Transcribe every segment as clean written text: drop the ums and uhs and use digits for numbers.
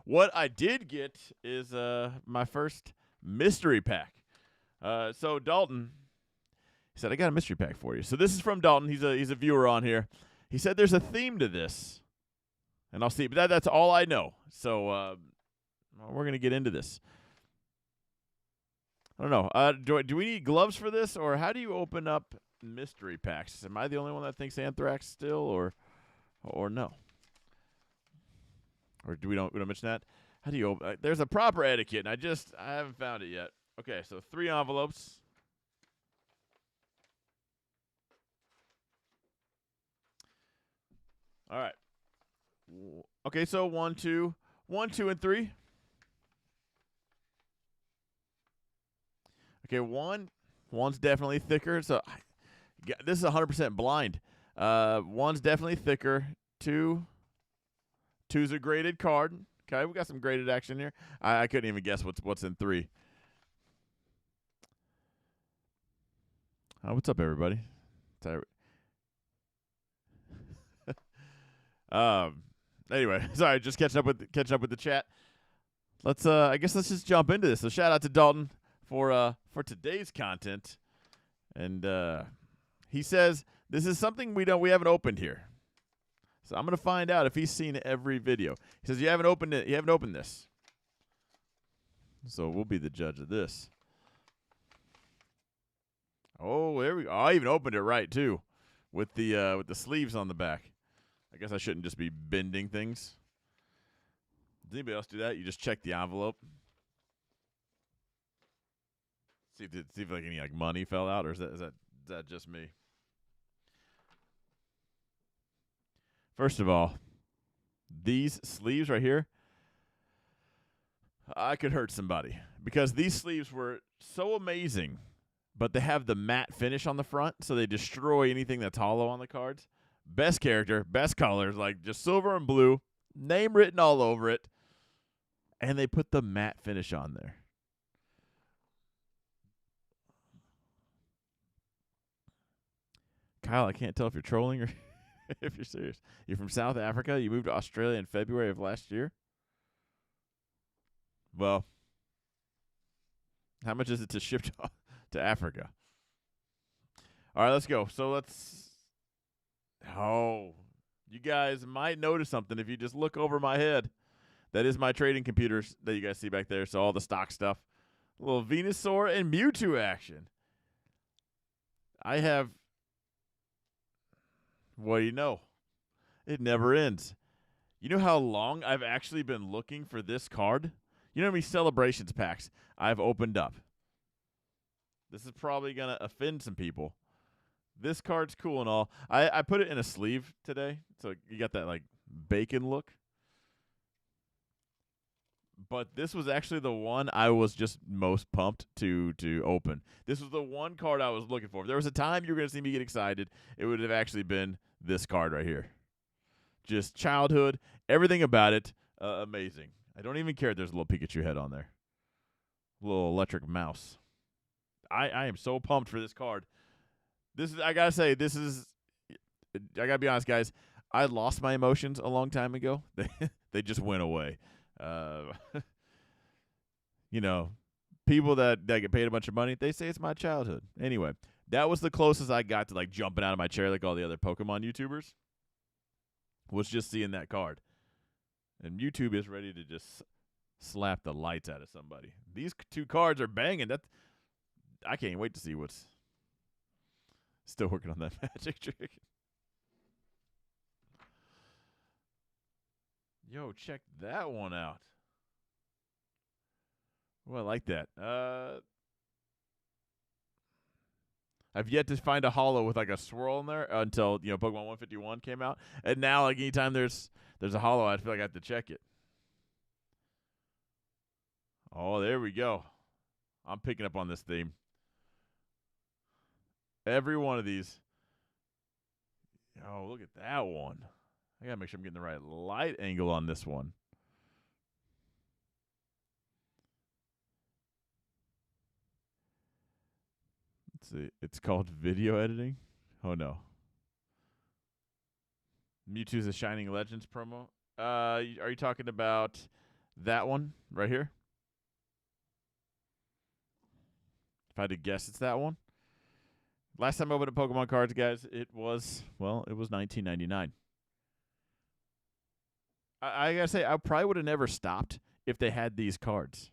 What I did get is my first mystery pack. So Dalton, he said, I got a mystery pack for you. So this is from Dalton. He's a viewer on here. He said there's a theme to this. And I'll see. But that's all I know. So we're going to get into this. I don't know. Do we need gloves for this? Or how do you open up mystery packs? Am I the only one that thinks Anthrax still? Or no? Or we don't mention that? How do you open? There's a proper etiquette, and I haven't found it yet. Okay, so 3 envelopes. All right. Okay, so 1, 2, 1, 2, and 3. Okay, one's definitely thicker. So this is 100% blind. One's definitely thicker. Two's a graded card. Okay, we got some graded action here. I couldn't even guess what's in 3. What's up, everybody? Anyway, sorry, just catching up with the chat. I guess let's just jump into this. So shout out to Dalton for today's content, and he says this is something we haven't opened here. So I'm gonna find out if he's seen every video. He says you haven't opened it. You haven't opened this. So we'll be the judge of this. Oh, there we go. I even opened it right too, with the sleeves on the back. I guess I shouldn't just be bending things. Does anybody else do that? You just check the envelope. See if like any like money fell out, or is that just me? First of all, these sleeves right here, I could hurt somebody because these sleeves were so amazing, but they have the matte finish on the front, so they destroy anything that's hollow on the cards. Best character, best colors, like just silver and blue, name written all over it, and they put the matte finish on there. Kyle, I can't tell if you're trolling or if you're serious. You're from South Africa. You moved to Australia in February of last year. Well, how much is it to ship to Africa? All right, let's go. So you guys might notice something if you just look over my head. That is my trading computers that you guys see back there. So all the stock stuff. A little Venusaur and Mewtwo action. I have, what do you know? It never ends. You know how long I've actually been looking for this card? You know how many Celebrations packs I've opened up? This is probably going to offend some people. This card's cool and all. I put it in a sleeve today, so you got that like bacon look. But this was actually the one I was just most pumped to open. This was the one card I was looking for. If there was a time you were going to see me get excited, it would have actually been this card right here. Just childhood, everything about it, amazing. I don't even care if there's a little Pikachu head on there. A little electric mouse. I am so pumped for this card. I got to say, I got to be honest, guys. I lost my emotions a long time ago. They just went away. You know, people that get paid a bunch of money, they say it's my childhood. Anyway, that was the closest I got to like jumping out of my chair like all the other Pokemon YouTubers. Was just seeing that card. And YouTube is ready to just slap the lights out of somebody. These 2 cards are banging. I can't wait to see what's still working on that magic trick. Yo, check that one out. Well, I like that. I've yet to find a holo with like a swirl in there until Pokemon 151 came out, and now like anytime there's a holo, I feel like I have to check it. Oh, there we go. I'm picking up on this theme. Every one of these. Oh, look at that one. I gotta make sure I'm getting the right light angle on this one. Let's see. It's called video editing. Oh no. Mewtwo's a Shining Legends promo. Are you talking about That one right here. If I had to guess, it's that one. Last time I opened a Pokemon cards, guys, it was 1999. I gotta say, I probably would have never stopped if they had these cards.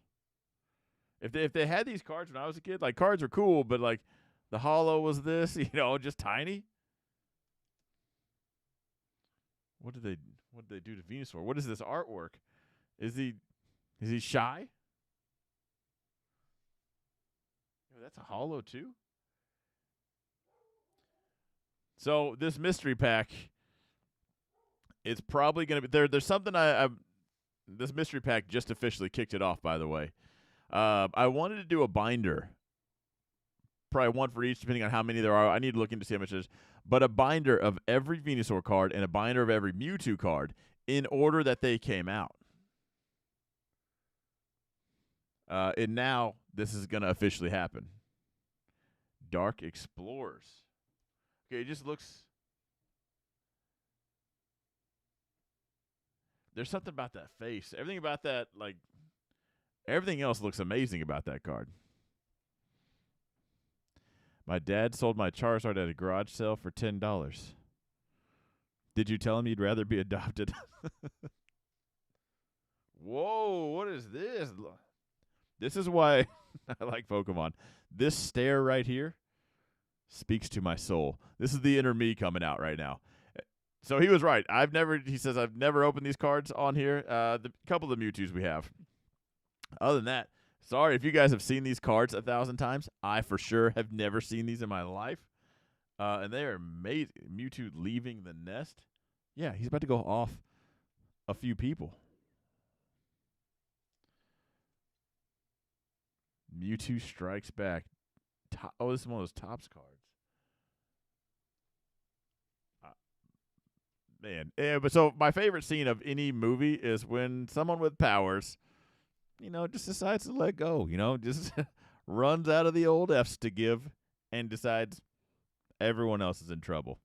If they had these cards when I was a kid, like cards were cool, but like the holo was this, just tiny. What did they do to Venusaur? What is this artwork? Is he shy? That's a holo too. So this mystery pack, it's probably gonna be there's something this mystery pack just officially kicked it off, by the way. I wanted to do a binder, probably one for each, depending on how many there are. I need to look into see how much it is. But a binder of every Venusaur card and a binder of every Mewtwo card in order that they came out. And now this is going to officially happen. Dark Explorers. Okay, it just looks... There's something about that face. Everything about that, like... Everything else looks amazing about that card. My dad sold my Charizard at a garage sale for $10. Did you tell him you'd rather be adopted? Whoa, what is this? This is why I like Pokemon. This stare right here speaks to my soul. This is the inner me coming out right now. So he was right. He says I've never opened these cards on here. The couple of the Mewtwo's we have. Other than that, sorry if you guys have seen these cards 1,000 times. I for sure have never seen these in my life. And they are amazing. Mewtwo leaving the nest. Yeah, he's about to go off a few people. Mewtwo strikes back. This is one of those Topps cards. Man. Yeah, but so my favorite scene of any movie is when someone with powers, just decides to let go, just runs out of the old F's to give and decides everyone else is in trouble.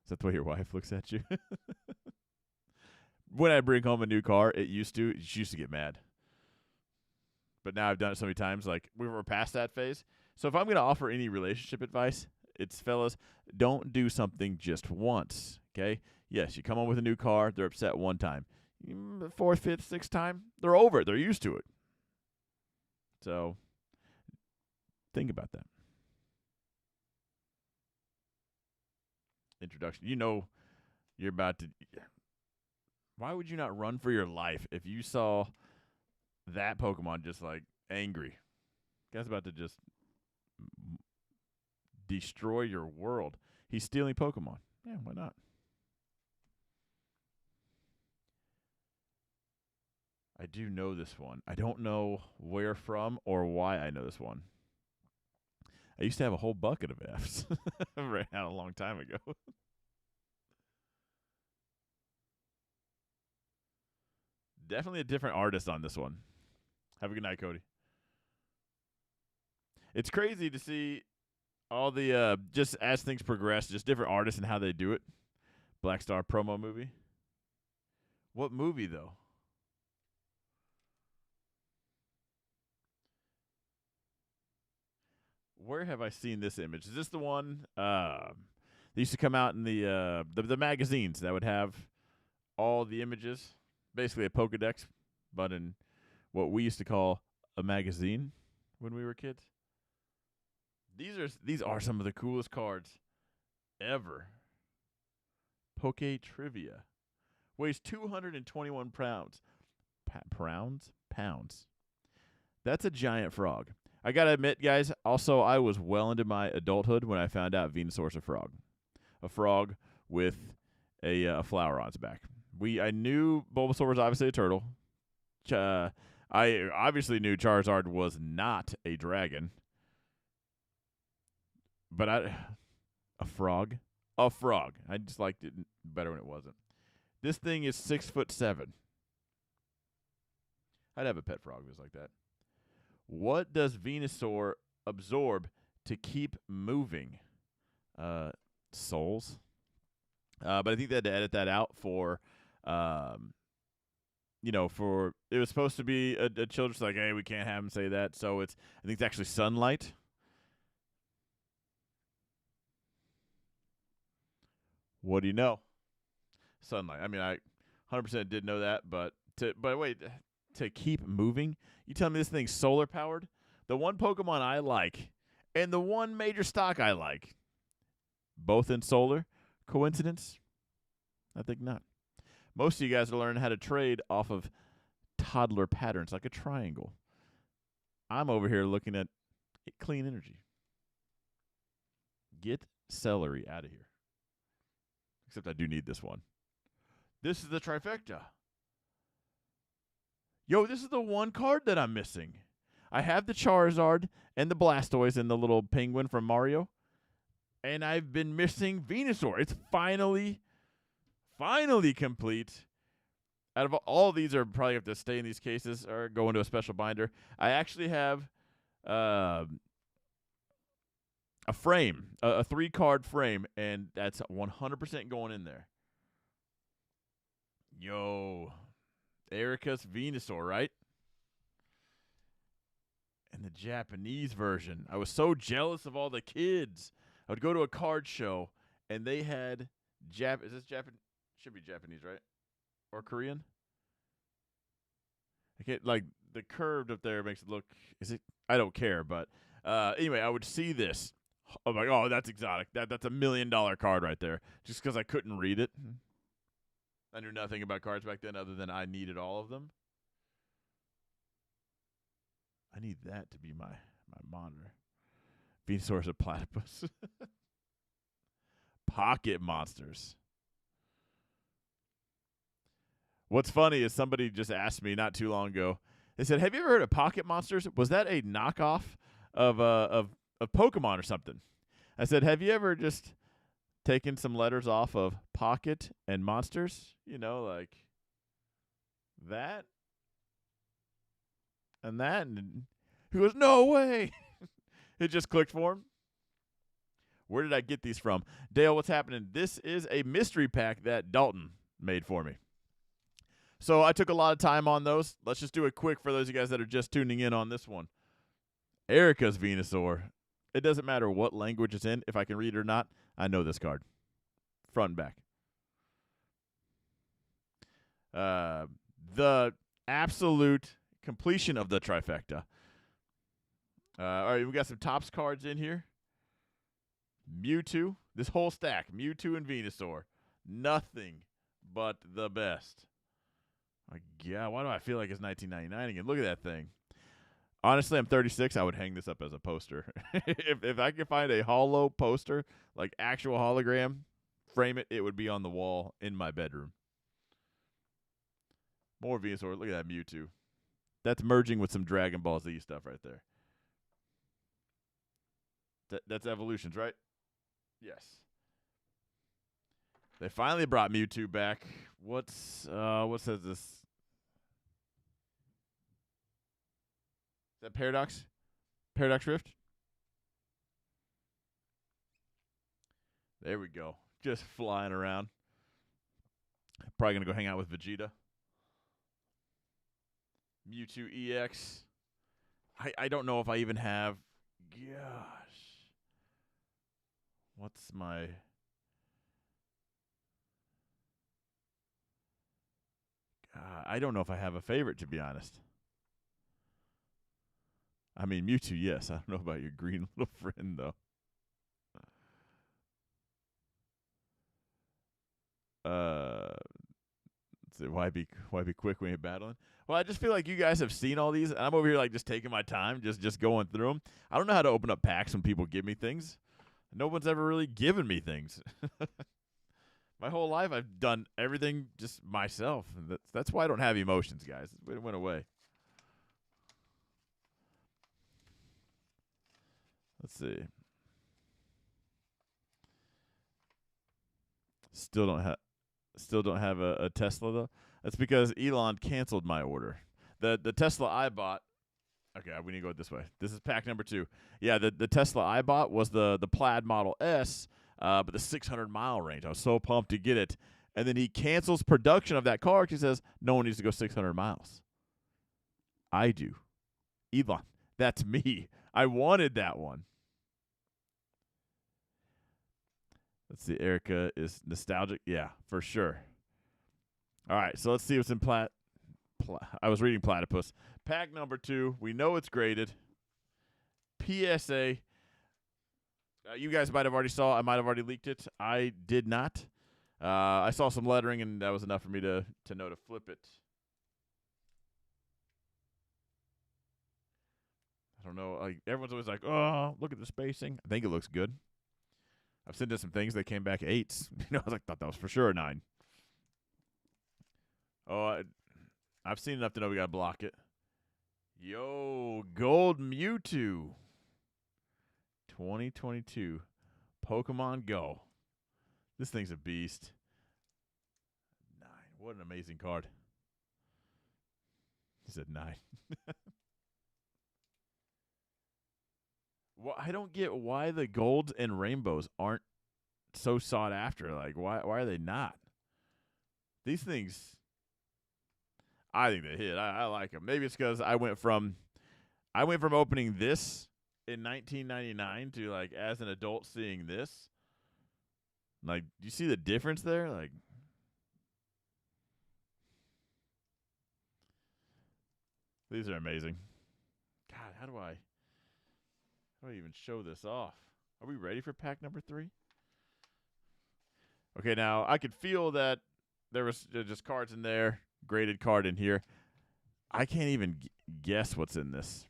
Is that the way your wife looks at you? When I bring home a new car, she used to get mad. But now I've done it so many times, like we were past that phase. So if I'm going to offer any relationship advice, it's, fellas, don't do something just once, okay? Yes, you come home with a new car, they're upset one time. Fourth, fifth, sixth time, they're over it. They're used to it. So think about that. Introduction. You're about to... Why would you not run for your life if you saw that Pokemon just, like, angry? Guy's about to just destroy your world. He's stealing Pokemon. Yeah, why not? I do know this one. I don't know where from or why I know this one. I used to have a whole bucket of Fs. Ran out a long time ago. Definitely a different artist on this one. Have a good night, Cody. It's crazy to see all the, just as things progress, just different artists and how they do it. Black Star promo movie. What movie, though? Where have I seen this image? Is this the one? They used to come out in the magazines that would have all the images. Basically a Pokedex, but in what we used to call a magazine when we were kids. These are some of the coolest cards ever. Poke Trivia. Weighs 221 pounds. Pounds. That's a giant frog. I got to admit, guys, also I was well into my adulthood when I found out Venusaur's a frog. A frog with a flower on its back. I knew Bulbasaur was obviously a turtle. I obviously knew Charizard was not a dragon. But a frog? A frog. I just liked it better when it wasn't. This thing is 6'7". I'd have a pet frog just like that. What does Venusaur absorb to keep moving? Souls. But I think they had to edit that out for You know, for it was supposed to be a children's like, hey, we can't have him say that. So I think it's actually Sunlight. What do you know? Sunlight. I mean, I 100% did know that, but wait, to keep moving, you tell me this thing's solar powered? The one Pokemon I like and the one major stock I like, both in solar. Coincidence? I think not. Most of you guys are learning how to trade off of toddler patterns like a triangle. I'm over here looking at clean energy. Get celery out of here. Except I do need this one. This is the trifecta. Yo, this is the one card that I'm missing. I have the Charizard and the Blastoise and the little penguin from Mario. And I've been missing Venusaur. It's finally complete. Out of all of these are probably have to stay in these cases or go into a special binder. I actually have a frame, a 3-card frame, and that's 100% going in there. Yo, Erica's Venusaur, right? And the Japanese version. I was so jealous of all the kids. I would go to a card show, and they had is this Japanese? Should be Japanese, right? Or Korean? I can't, like, the curved up there makes it look, is it? I don't care, but anyway, I would see this. I'm like, oh, that's exotic. That's $1 million card right there. Just because I couldn't read it. I knew nothing about cards back then other than I needed all of them. I need that to be my monitor. Venusaur's a platypus. Pocket monsters. What's funny is somebody just asked me not too long ago. They said, "Have you ever heard of Pocket Monsters? Was that a knockoff of Pokemon or something?" I said, "Have you ever just taken some letters off of Pocket and Monsters? You know, like that and that?" And he goes, "No way." It just clicked for him. Where did I get these from? Dale, what's happening? This is a mystery pack that Dalton made for me. So I took a lot of time on those. Let's just do it quick for those of you guys that are just tuning in on this one. Erica's Venusaur. It doesn't matter what language it's in. If I can read it or not, I know this card. Front and back. The absolute completion of the trifecta. All right, we got some Topps cards in here. Mewtwo. This whole stack. Mewtwo and Venusaur. Nothing but the best. Yeah, why do I feel like it's 1999 again? Look at that thing. Honestly, I'm 36. I would hang this up as a poster. if I could find a holo poster, like actual hologram, frame it, it would be on the wall in my bedroom. More Venusaur. Look at that Mewtwo. That's merging with some Dragon Ball Z stuff right there. That's evolutions, right? Yes. They finally brought Mewtwo back. What says this? Is that Paradox? Paradox Rift? There we go. Just flying around. Probably going to go hang out with Vegeta. Mewtwo EX. I don't know if I even have... Gosh. What's my... I don't know if I have a favorite, to be honest. I mean, Mewtwo, yes. I don't know about your green little friend, though. Let's see, why be quick when you're battling? Well, I just feel like you guys have seen all these, and I'm over here like just taking my time, just going through them. I don't know how to open up packs when people give me things. No one's ever really given me things. My whole life, I've done everything just myself. That's why I don't have emotions, guys. It went away. Let's see. Still don't have a Tesla though. That's because Elon canceled my order. The Tesla I bought. Okay, we need to go this way. This is pack number 2. Yeah, the Tesla I bought was the Plaid Model S, but the 600-mile range. I was so pumped to get it. And then he cancels production of that card because he says no one needs to go 600 miles. I do. Elon, that's me. I wanted that one. Let's see. Erica is nostalgic. Yeah, for sure. All right, so let's see what's in I was reading Platypus. Pack number 2. We know it's graded. PSA. You guys might have already saw. I might have already leaked it. I did not. I saw some lettering, and that was enough for me to know to flip it. I don't know. Like, everyone's always like, "Oh, look at the spacing." I think it looks good. I've sent in some things. They came back 8s. I was like, thought that was for sure a 9. Oh, I've seen enough to know we gotta block it. Yo, Gold Mewtwo. 2022 Pokemon Go. This thing's a beast. 9. What an amazing card. He said 9. Well, I don't get why the golds and rainbows aren't so sought after. Like, why are they not? These things, I think they hit. I like them. Maybe it's because I went from opening this in 1999 to, like, as an adult seeing this. Like, do you see the difference there? Like, these are amazing. God, how do I even show this off? Are we ready for pack number 3? Okay, now I could feel that there was just cards in there, graded card in here. I can't even guess what's in this.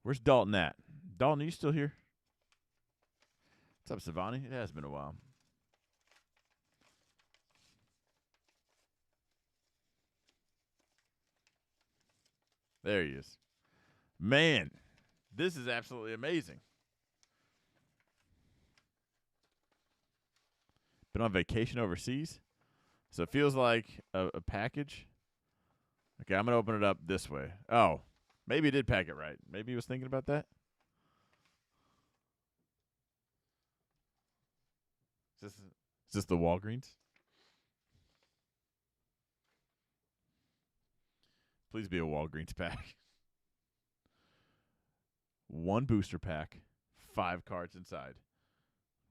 Where's Dalton at? Dalton, are you still here? What's up, Savani? It has been a while. There he is. Man, this is absolutely amazing. Been on vacation overseas, so it feels like a package. Okay, I'm going to open it up this way. Oh, maybe he did pack it right. Maybe he was thinking about that. Is this the Walgreens? Please be a Walgreens pack. 1 booster pack, 5 cards inside.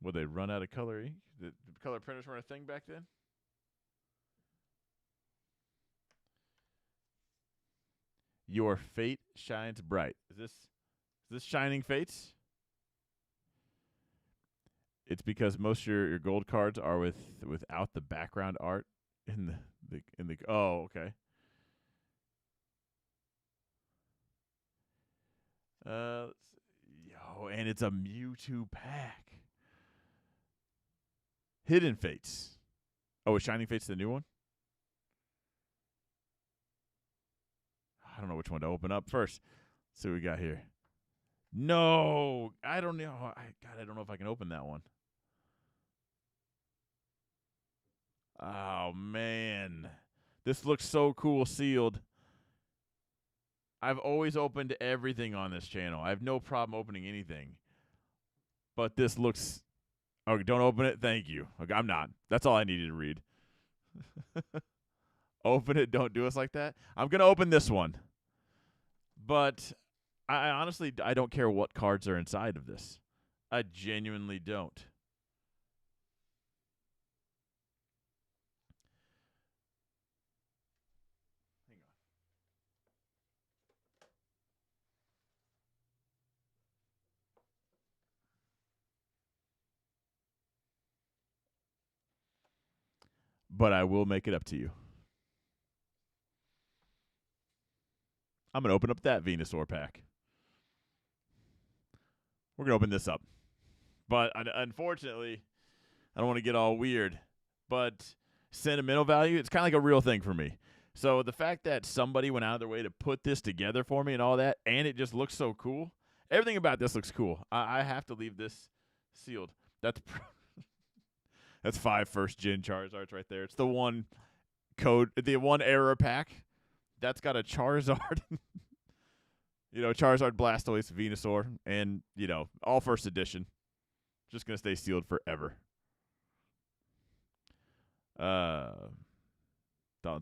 Would they run out of color ink? Did color printers weren't a thing back then? Your fate shines bright. Is this Shining Fates? It's because most of your gold cards are without the background art in the oh, okay. And it's a Mewtwo pack. Hidden Fates. Oh, is Shining Fates the new one? I don't know which one to open up first. Let's see what we got here. No, I don't know. I don't know if I can open that one. Oh, man. This looks so cool sealed. I've always opened everything on this channel. I have no problem opening anything. But this looks... Okay, don't open it. Thank you. Okay, I'm not. That's all I needed to read. Open it. Don't do us like that. I'm going to open this one. But I honestly, I don't care what cards are inside of this. I genuinely don't. Hang on. But I will make it up to you. I'm going to open up that Venusaur pack. We're going to open this up. But unfortunately, I don't want to get all weird. But sentimental value, it's kind of like a real thing for me. So the fact that somebody went out of their way to put this together for me and all that, and it just looks so cool. Everything about this looks cool. I have to leave this sealed. That's 5 first-gen Charizards right there. It's the one error pack. That's got a Charizard. Charizard, Blastoise, Venusaur, and, all first edition. Just going to stay sealed forever. Dalton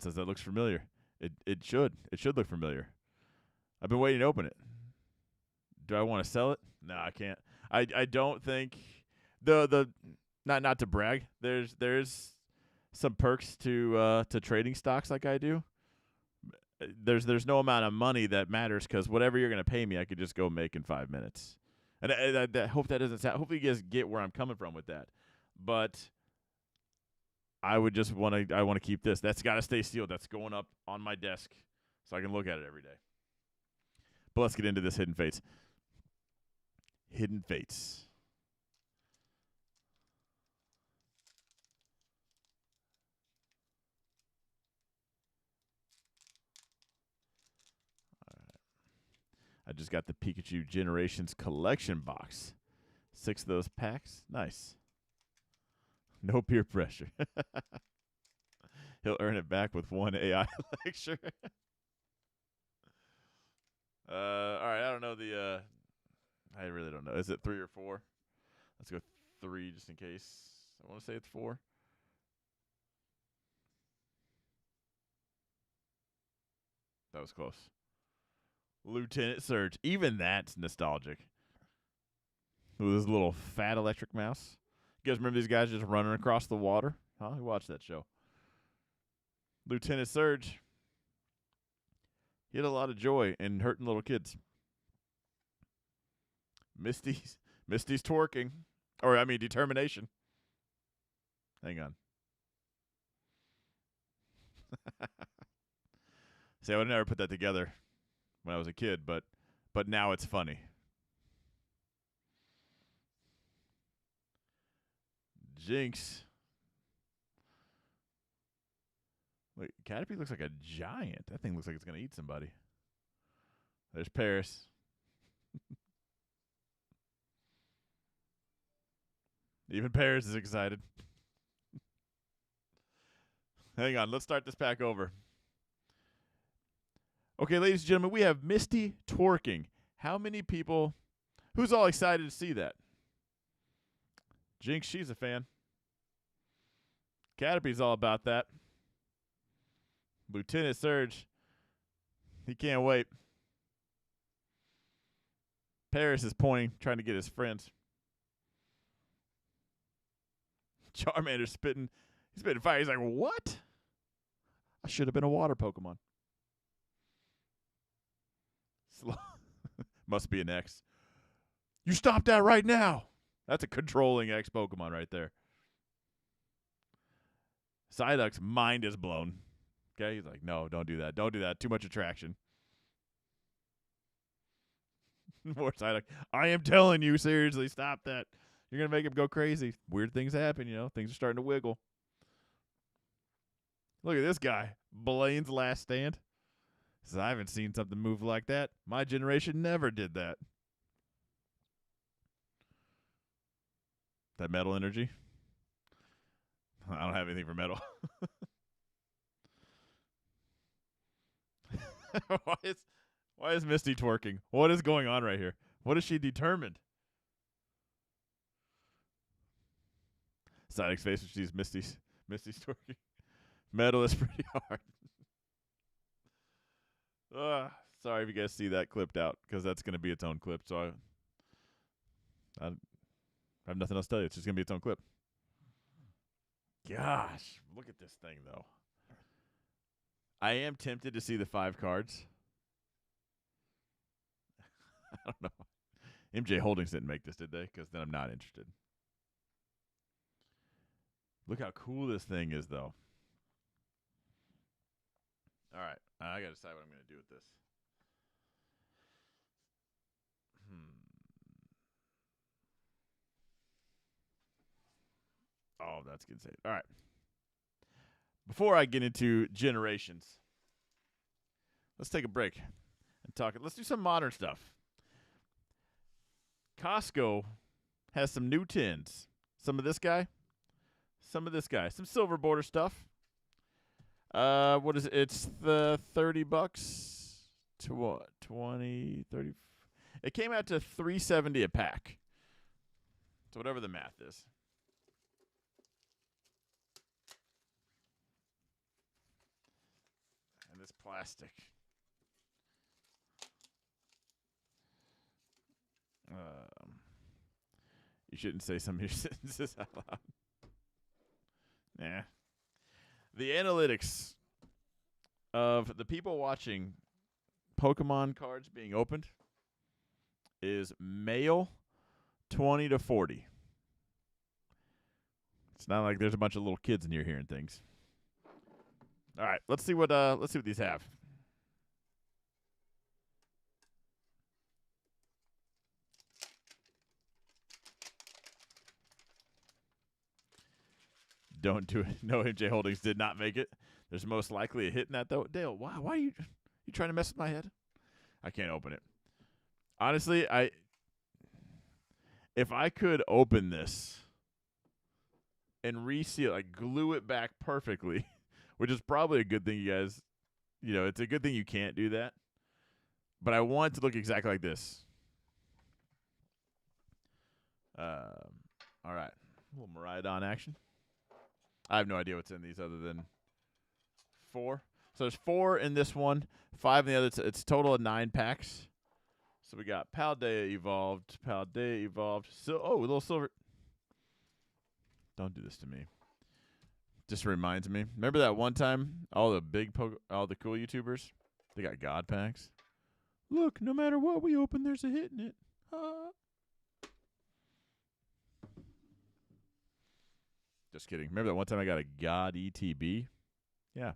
says that looks familiar. It should. It should look familiar. I've been waiting to open it. Do I want to sell it? No, I can't. I don't think the not to brag. There's some perks to trading stocks like I do. There's no amount of money that matters because whatever you're gonna pay me, I could just go make in 5 minutes. And I hope that doesn't sound. Hopefully, you guys get where I'm coming from with that. But I would just want to keep this. That's got to stay sealed. That's going up on my desk so I can look at it every day. But let's get into this Hidden Fates. Hidden Fates. I just got the Pikachu Generations Collection box. 6 of those packs. Nice. No peer pressure. He'll earn it back with 1 AI lecture. All right, I don't know the I really don't know. Is it 3 or 4? Let's go 3 just in case. I want to say it's 4. That was close. Lieutenant Surge. Even that's nostalgic. With his little fat electric mouse. You guys remember these guys just running across the water? Huh? Who watched that show? Lieutenant Surge. He had a lot of joy in hurting little kids. Misty's twerking. Or, I mean, determination. Hang on. See, I would never put that together when I was a kid, but now it's funny. Jinx. Wait, Caterpie looks like a giant. That thing looks like it's going to eat somebody. There's Paris. Even Paris is excited. Hang on, let's start this pack over. Okay, ladies and gentlemen, we have Misty twerking. How many people, who's all excited to see that? Jinx, she's a fan. Caterpie's all about that. Lieutenant Surge, he can't wait. Paris is pointing, trying to get his friends. Charmander's spitting. He's spitting fire. He's like, what? I should have been a water Pokemon. Slow. Must be an X. You stop that right now. That's a controlling X Pokemon right there. Psyduck's mind is blown. Okay, he's like, no, don't do that. Don't do that. Too much attraction. More Psyduck. I am telling you, seriously, stop that. You're going to make him go crazy. Weird things happen, you know. Things are starting to wiggle. Look at this guy. Blaine's Last Stand. Says, I haven't seen something move like that. My generation never did that. That metal energy? I don't have anything for metal. Why is Misty twerking? What is going on right here? What is she determined? Psyduck's face when she sees Misty's twerking. Metal is pretty hard. Sorry if you guys see that clipped out because that's going to be its own clip. So I have nothing else to tell you. It's just going to be its own clip. Gosh, look at this thing, though. I am tempted to see the 5 cards. I don't know. MJ Holdings didn't make this, did they? Because then I'm not interested. Look how cool this thing is, though. All right. I got to decide what I'm going to do with this. Oh, that's good. All right. Before I get into generations, let's take a break and talk. Let's do some modern stuff. Costco has some new tins. Some of this guy. Some of this guy. Some silver border stuff. What is it? It's the $30 to what? 20, 30. It came out to $3.70 a pack. So whatever the math is. And this plastic. You shouldn't say some of your sentences out loud. Nah. The analytics of the people watching Pokemon cards being opened is male 20 to 40. It's not like there's a bunch of little kids in here hearing things. All right, let's see what these have. Don't do it. No, MJ Holdings did not make it. There's most likely a hit in that, though. Dale, why are you trying to mess with my head? I can't open it. Honestly, if I could open this and reseal, like glue it back perfectly, which is probably a good thing, you guys. You know, it's a good thing you can't do that. But I want it to look exactly like this. All right. A little Miraidon action. I have no idea what's in these other than 4. So there's 4 in this one, 5 in the other. It's a total of 9 packs. So we got Paldea evolved. Oh, a little silver. Don't do this to me. Just reminds me. Remember that one time all the cool YouTubers, they got God packs? Look, no matter what we open, there's a hit in it. Just kidding. Remember that one time I got a God ETB? Yeah.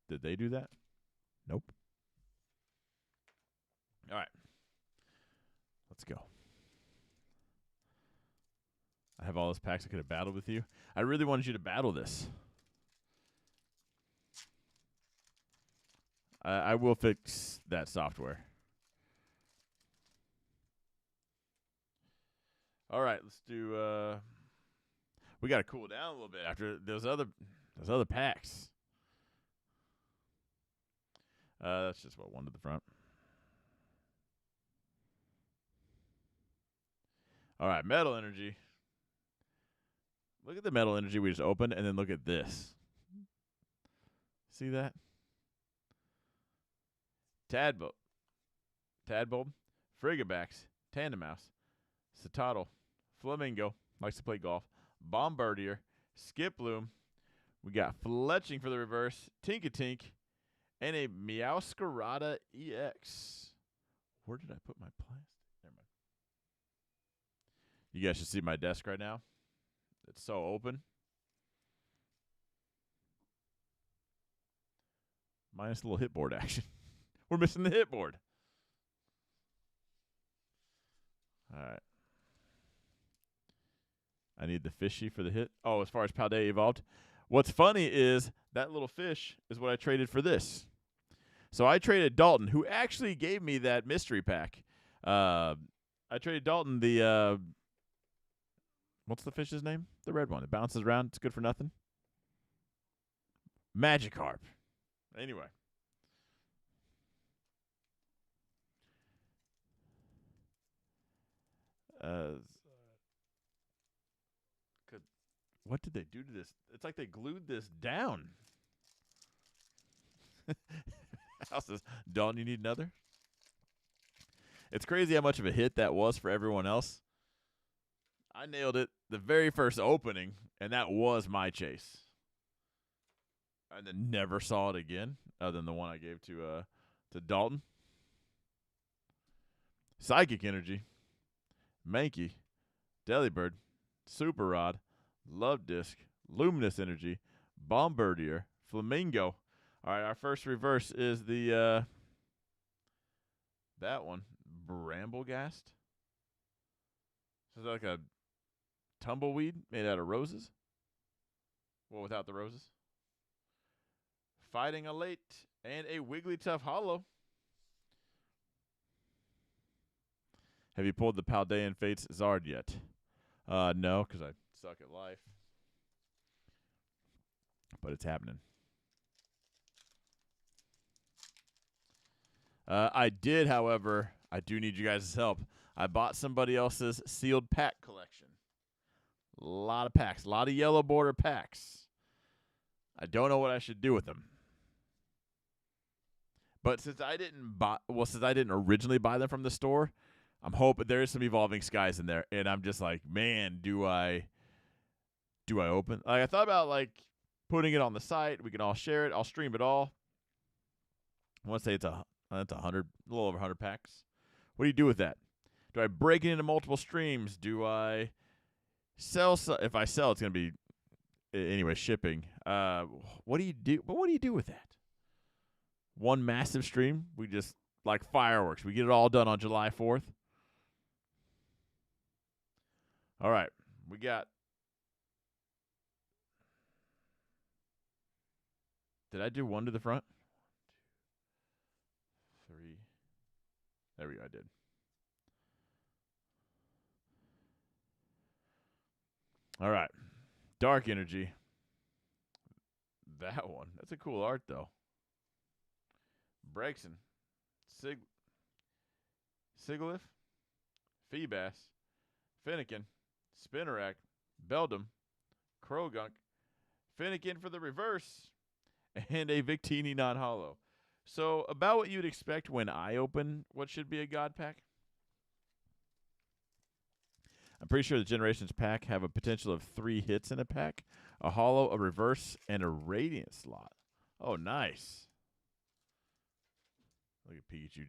Did they do that? Nope. All right. Let's go. I have all those packs I could have battled with you. I really wanted you to battle this. I will fix that software. All right, let's do we got to cool down a little bit after those other packs. That's just one to the front. All right, Metal Energy. Look at the Metal Energy we just opened, and then look at this. See that? Tadbulb, Frigibax, Tandemaus, Citadel, Flamingo, likes to play golf, Bombardier, Skiploom. We got Fletching for the reverse, Tinkatink, and a Meowscarada EX. Where did I put my plastic? Never mind. You guys should see my desk right now. It's so open. Minus a little hit board action. We're missing the hit board. All right. I need the fishy for the hit. Oh, as far as Paldea evolved. What's funny is that little fish is what I traded for this. So I traded Dalton, who actually gave me that mystery pack. I traded Dalton the what's the fish's name? The red one. It bounces around. It's good for nothing. Magikarp. Anyway. What did they do to this? It's like they glued this down. Hal says, Dawn, you need another? It's crazy how much of a hit that was for everyone else. I nailed it the very first opening, and that was my chase. And then never saw it again, other than the one I gave to Dalton. Psychic Energy, Mankey, Delibird, Super Rod, Love Disc, Luminous Energy, Bombardier, Flamingo. All right, our first reverse is the that one, Bramblegast. So is that like a tumbleweed made out of roses? Well, without the roses. Fighting a late and a Wigglytuff Hollow. Have you pulled the Paldean Fates Zard yet? No, because I suck at life. But it's happening. I did, however, I do need you guys' help. I bought somebody else's sealed pack collection. A lot of packs. A lot of yellow border packs. I don't know what I should do with them. But since I didn't originally buy them from the store, I'm hoping there is some Evolving Skies in there, and I'm just like, man, do I open? Like, I thought about like putting it on the site. We can all share it. I'll stream it all. I want to say it's 100, a little over 100 packs. What do you do with that? Do I break it into multiple streams? Do I sell? If I sell, it's gonna be anyway shipping. What do you do? But what do you do with that? One massive stream. We just like fireworks. We get it all done on July 4th. All right, we got. Did I do one to the front? 1, 2, 3. There we go. I did. All right. Dark Energy. That one. That's a cool art, though. Brexen. Sigilyph. Feebas. Fennekin. Spinarak. Beldum. Krogunk. Fennekin for the reverse. And a Victini non-hollow. So, about what you'd expect when I open what should be a God pack. I'm pretty sure the Generations pack have a potential of 3 hits in a pack. A hollow, a reverse, and a Radiant slot. Oh, nice. Look at Pikachu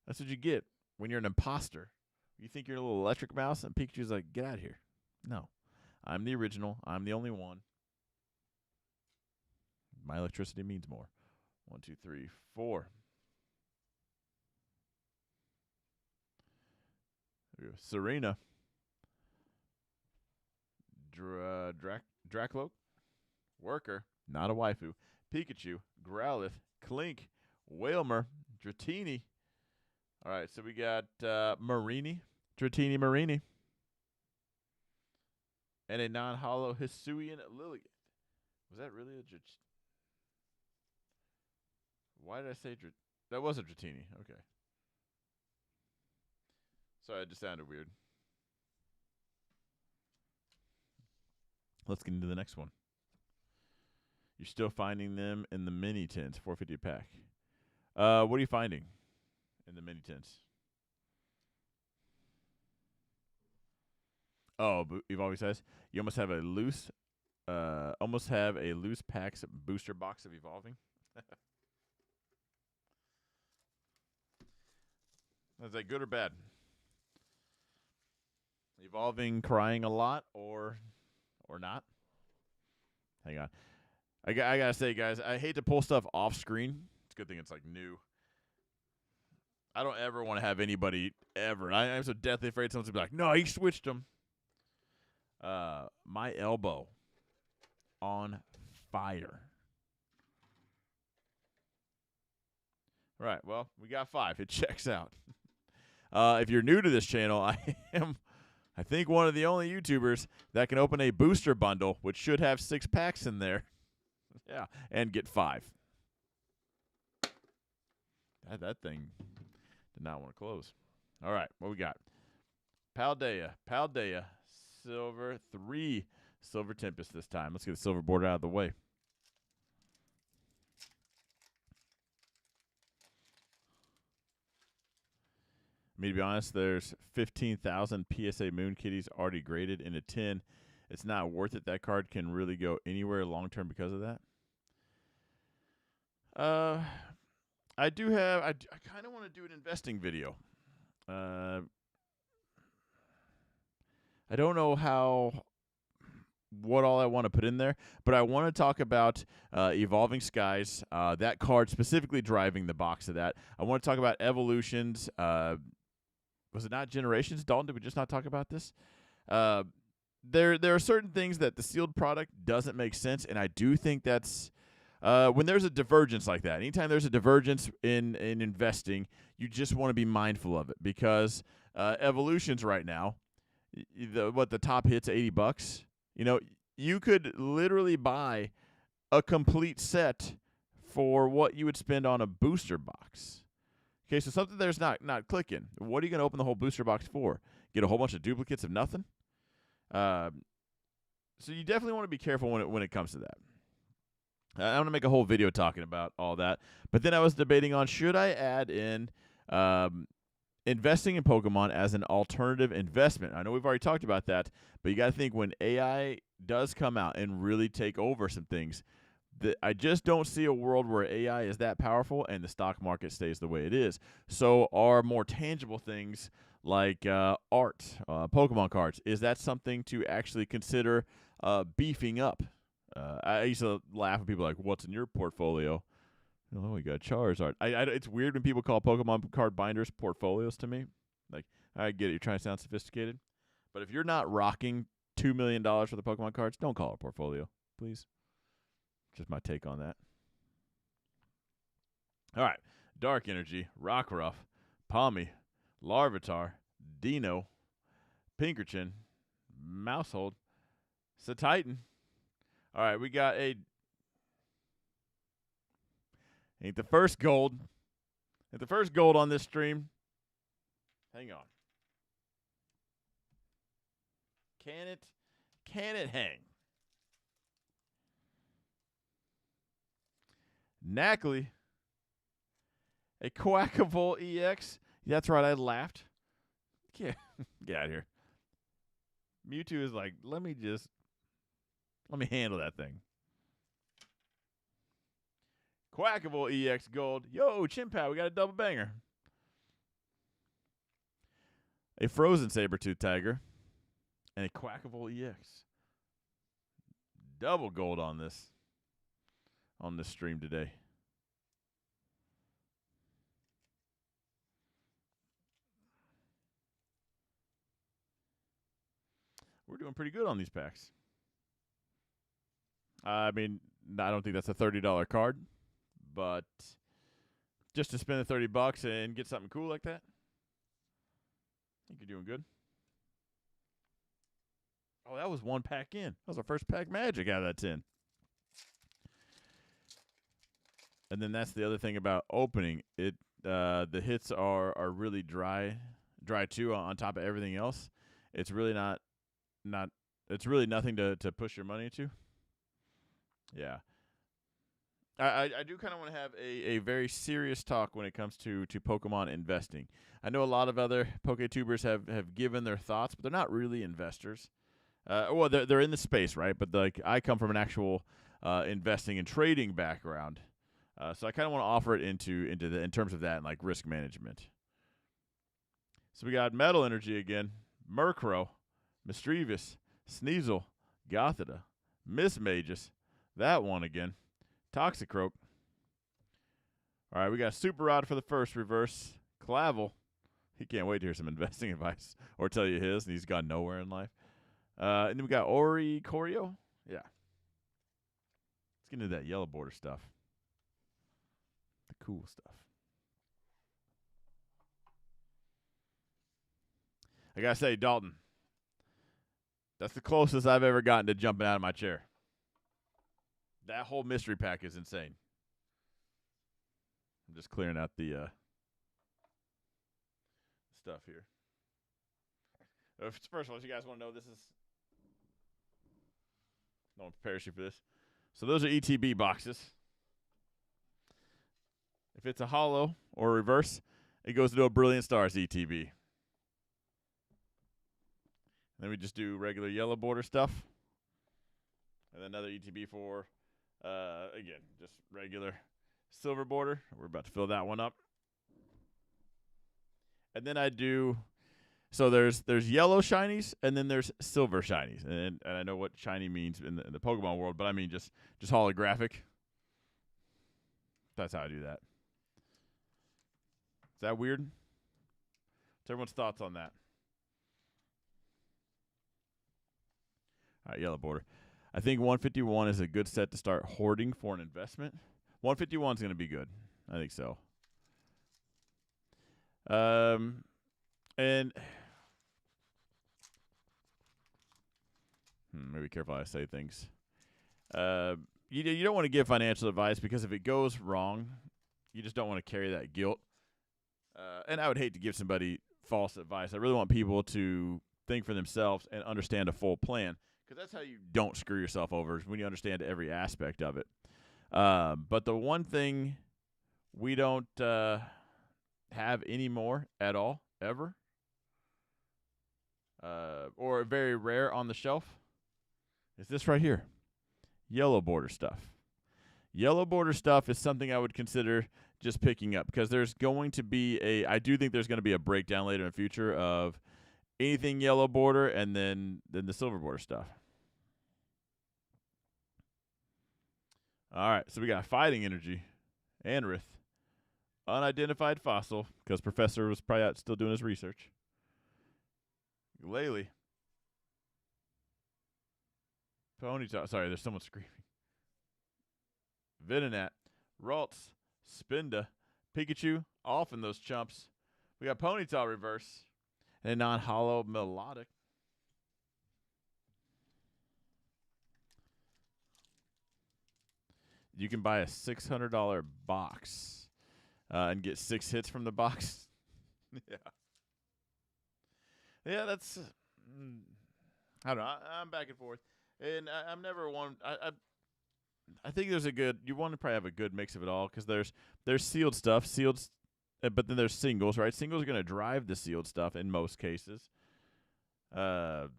that's what you get when you're an imposter. You think you're a little electric mouse, and Pikachu's like, get out of here. No. I'm the original. I'm the only one. My electricity means more. 1, 2, 3, 4. Serena. Dracloak. Worker. Not a waifu. Pikachu. Growlithe. Clink. Wailmer. Dratini. All right, so we got Marini. Dratini Marini. And a non-hollow Hisuian Lilligant. Was that really a Why did I say that wasn't Dratini? Okay. Sorry, it just sounded weird. Let's get into the next one. You're still finding them in the mini tins, 450 a pack. What are you finding in the mini tins? Oh, you've always says you almost have a loose packs booster box of Evolving. Is that good or bad? Evolving crying a lot or not? Hang on. I gotta say, guys, I hate to pull stuff off screen. It's a good thing it's like new. I don't ever want to have anybody ever. I'm so deathly afraid someone's gonna be like, no, he switched them. My elbow on fire. All right, well, we got 5. It checks out. If you're new to this channel, I think one of the only YouTubers that can open a booster bundle, which should have 6 packs in there. Yeah, and get 5. That thing did not want to close. All right, what we got? Paldea, Silver 3, Silver Tempest this time. Let's get the silver border out of the way. I mean, to be honest, there's 15,000 PSA Moon Kitties already graded in a tin. It's not worth it. That card can really go anywhere long-term because of that. I kind of want to do an investing video. I don't know what all I want to put in there, but I want to talk about Evolving Skies, that card specifically driving the box of that. I want to talk about Evolutions. Was it not Generations? Dalton, did we just not talk about this? There are certain things that the sealed product doesn't make sense, and I do think that's when there's a divergence like that. Anytime there's a divergence in investing, you just want to be mindful of it because Evolutions right now, the top hit's $80. You know, you could literally buy a complete set for what you would spend on a booster box. Okay, so something there's not clicking. What are you going to open the whole booster box for? Get a whole bunch of duplicates of nothing? So you definitely want to be careful when it comes to that. I'm going to make a whole video talking about all that. But then I was debating on, should I add in investing in Pokemon as an alternative investment? I know we've already talked about that, but you got to think when AI does come out and really take over some things, I just don't see a world where AI is that powerful and the stock market stays the way it is. So are more tangible things like art, Pokemon cards, is that something to actually consider beefing up? I used to laugh at people like, what's in your portfolio? Oh, we got Charizard. It's weird when people call Pokemon card binders portfolios to me. Like, I get it. You're trying to sound sophisticated. But if you're not rocking $2 million for the Pokemon cards, don't call it a portfolio, please. Just my take on that. All right. Dark Energy, Rockruff, Palmy, Larvitar, Dino, Pinkerton, Mousehold, Satitan. All right, we got ain't the first gold. Ain't the first gold on this stream. Hang on. Can it hang? Knackley, a Quackable EX. That's right, I laughed. Get out of here. Mewtwo is like, let me handle that thing. Quackable EX Gold. Yo, Chimpat, we got a double banger. A Frozen Sabertooth Tiger. And a Quackable EX. Double gold on this stream today. We're doing pretty good on these packs. I mean, I don't think that's a $30 card, but just to spend the $30 and get something cool like that, I think you're doing good. Oh, that was one pack in. That was our first pack magic out of that 10. And then that's the other thing about opening. The hits are really dry too on top of everything else. It's really it's really nothing to push your money into. Yeah. I do kind of want to have a very serious talk when it comes to Pokemon investing. I know a lot of other PokeTubers have given their thoughts, but they're not really investors. Well, they're in the space, right? But like I come from an actual investing and trading background. So I kind of want to offer it in terms of that and like risk management. So we got Metal Energy again, Murkrow, Mischievous, Sneasel, Gothita, Mismagus, that one again, Toxicroak. All right, we got Super Rod for the first reverse, Clavel. He can't wait to hear some investing advice or tell you his, and he's gone nowhere in life. And then we got Oricorio. Yeah. Let's get into that yellow border stuff. The cool stuff. I gotta say, Dalton, that's the closest I've ever gotten to jumping out of my chair. That whole mystery pack is insane. I'm just clearing out the stuff here. First of all, if you guys want to know, this is... No one prepares you for this. So those are ETB boxes. If it's a hollow or a reverse, it goes into a Brilliant Stars ETB. Then we just do regular yellow border stuff. And then another ETB for, again, just regular silver border. We're about to fill that one up. And then I do... So there's yellow shinies, and then there's silver shinies. And I know what shiny means in the Pokemon world, but I mean just holographic. That's how I do that. Is that weird? What's everyone's thoughts on that? All right, yellow border. I think 151 is a good set to start hoarding for an investment. 151 is going to be good. I think so. And maybe careful how I say things. You don't want to give financial advice because if it goes wrong, you just don't want to carry that guilt. And I would hate to give somebody false advice. I really want people to think for themselves and understand a full plan, because that's how you don't screw yourself over, is when you understand every aspect of it. But the one thing we don't have anymore at all, ever, or very rare on the shelf, is this right here. Yellow border stuff. Yellow border stuff is something I would consider just picking up because there's going to be I do think there's going to be a breakdown later in the future of anything yellow border and then the silver border stuff. All right, so we got Fighting Energy, Anrith, Unidentified Fossil, because Professor was probably out still doing his research. Glalie. Ponyta. Sorry, there's someone screaming. Venonat, Ralts, Spinda, Pikachu, off in those chumps. We got Ponyta reverse and a non-hollow Melodic. You can buy a $600 box and get 6 hits from the box. Yeah. Yeah, that's. I don't know. I'm back and forth, and I'm never one. I think there's a good. You want to probably have a good mix of it all because there's sealed stuff, but then there's singles, right? Singles are going to drive the sealed stuff in most cases. But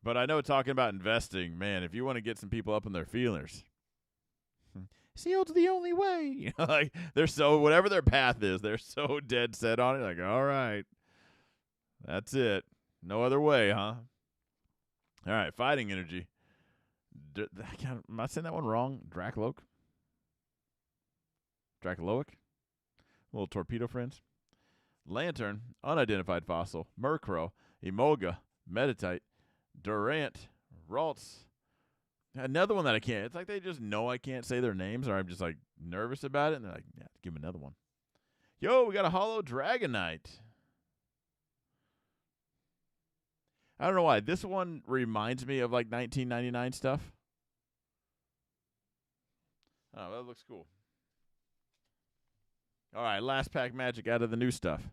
I know talking about investing, man. If you want to get some people up in their feelers. Sealed's the only way. You know, like they're so whatever their path is, they're so dead set on it. Like, all right, that's it. No other way, huh? All right, Fighting Energy. Am I saying that one wrong? Dracloak. Little torpedo friends. Lantern, Unidentified Fossil, Murkrow, Emolga, Meditite, Durant, Ralts. Another one that I can't. It's like they just know I can't say their names, or I'm just like nervous about it, and they're like, yeah, give them another one. Yo, we got a Hollow Dragonite. I don't know why. This one reminds me of like 1999 stuff. Oh, that looks cool. All right, last pack magic out of the new stuff.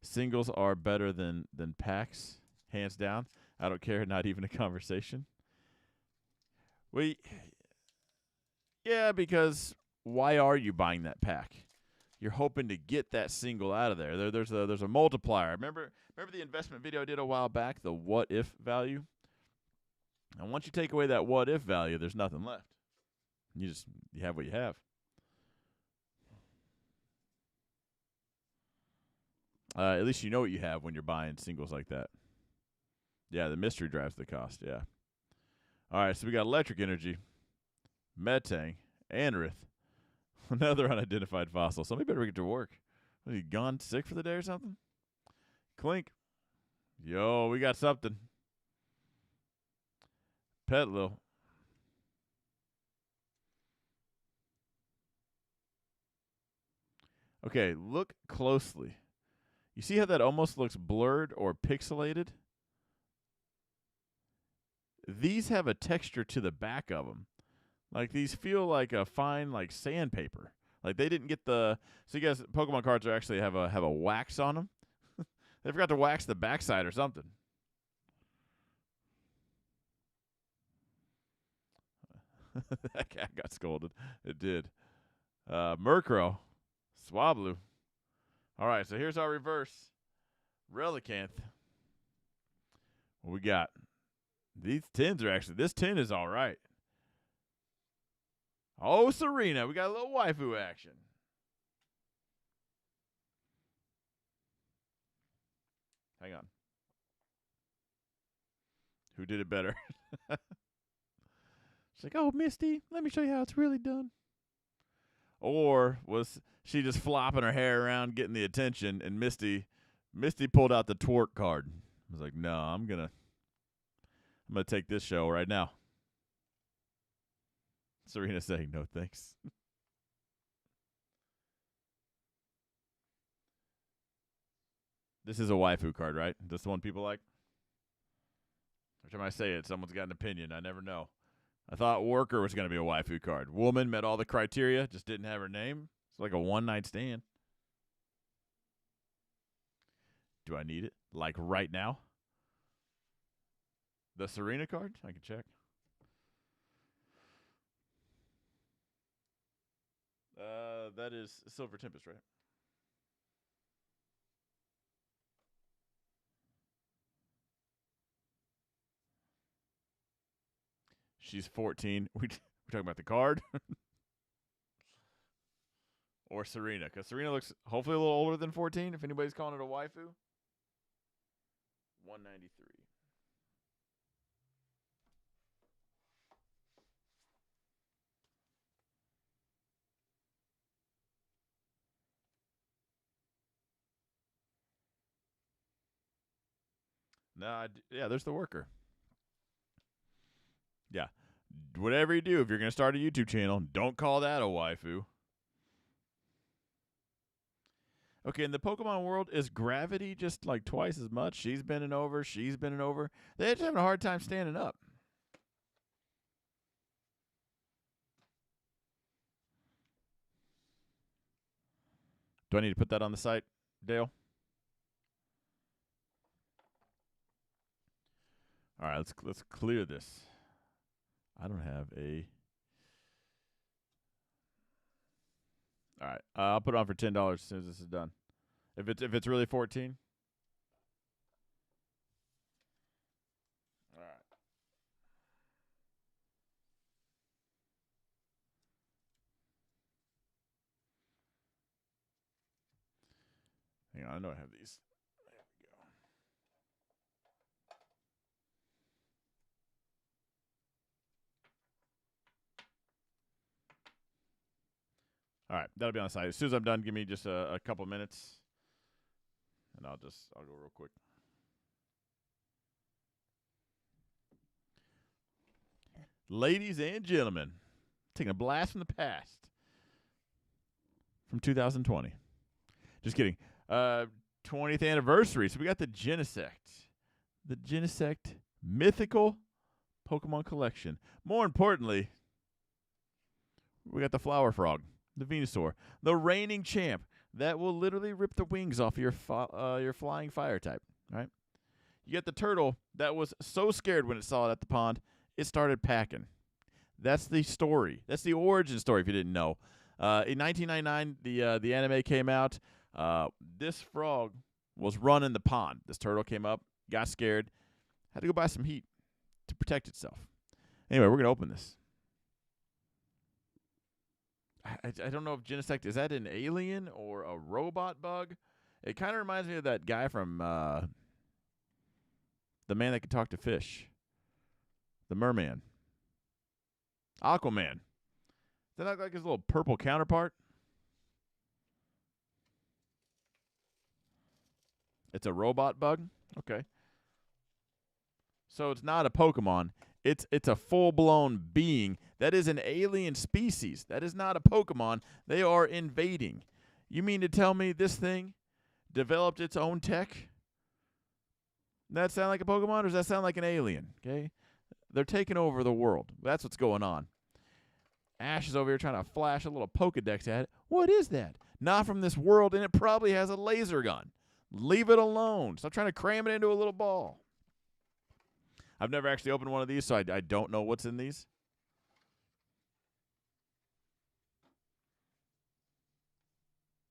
Singles are better than packs, hands down. I don't care, not even a conversation. Yeah, because why are you buying that pack? You're hoping to get that single out of there. There's a multiplier. Remember the investment video I did a while back, the what if value? And once you take away that what if value, there's nothing left. You have what you have. At least you know what you have when you're buying singles like that. Yeah, the mystery drives the cost, yeah. All right, so we got Electric Energy, Metang, Anrith, another unidentified fossil. Somebody better get to work. What, you gone sick for the day or something? Clink. Yo, we got something. Petlil. Okay, look closely. You see how that almost looks blurred or pixelated? These have a texture to the back of them. Like these feel like a fine like sandpaper. Like they didn't get the. So you guys, Pokemon cards are actually have a wax on them. They forgot to wax the backside or something. That cat got scolded. It did. Murkrow, Swablu. All right, so here's our reverse. Relicanth. What we got? These tins are actually. This tin is all right. Oh, Serena. We got a little waifu action. Hang on. Who did it better? She's like, oh, Misty, let me show you how it's really done. Or was she just flopping her hair around, getting the attention, and Misty pulled out the twerk card. I was like, no, I'm gonna take this show right now. Serena saying no thanks. This is a waifu card, right? This the one people like? Every time I say it, someone's got an opinion. I never know. I thought Worker was going to be a waifu card. Woman met all the criteria, just didn't have her name. It's like a one-night stand. Do I need it? Like right now? The Serena card? I can check. That is Silver Tempest, right? She's 14. We talking about the card or Serena? Because Serena looks hopefully a little older than 14. If anybody's calling it a waifu. 193. No, yeah, there's the worker. Yeah. Whatever you do, if you're going to start a YouTube channel, don't call that a waifu. Okay, in the Pokemon world, is Gravity just like twice as much? She's bending over. She's bending over. They're just having a hard time standing up. Do I need to put that on the site, Dale? All right, let's clear this. I don't have a. All right, I'll put it on for $10 as soon as this is done. If it's really 14. All right. Hang on, I know I have these. There we go. All right, that'll be on the site. As soon as I'm done, give me just a couple minutes, and I'll go real quick. Ladies and gentlemen, taking a blast from the past from 2020. Just kidding. 20th anniversary. So we got the Genesect. The Genesect Mythical Pokemon Collection. More importantly, we got the Flower Frog, the Venusaur, the reigning champ that will literally rip the wings off your flying fire type. Right? You get the turtle that was so scared when it saw it at the pond, it started packing. That's the story. That's the origin story. If you didn't know, in 1999, the anime came out. This frog was running the pond. This turtle came up, got scared, had to go buy some heat to protect itself. Anyway, we're gonna open this. I don't know if Genesect, is that an alien or a robot bug? It kind of reminds me of that guy from The Man That Could Talk to Fish, the Merman, Aquaman. Does that look like his little purple counterpart? It's a robot bug? Okay. So it's not a Pokemon. It's a full-blown being. That is an alien species. That is not a Pokemon. They are invading. You mean to tell me this thing developed its own tech? Does that sound like a Pokemon, or does that sound like an alien? Okay? They're taking over the world. That's what's going on. Ash is over here trying to flash a little Pokedex at it. What is that? Not from this world, and it probably has a laser gun. Leave it alone. Stop trying to cram it into a little ball. I've never actually opened one of these, so I don't know what's in these.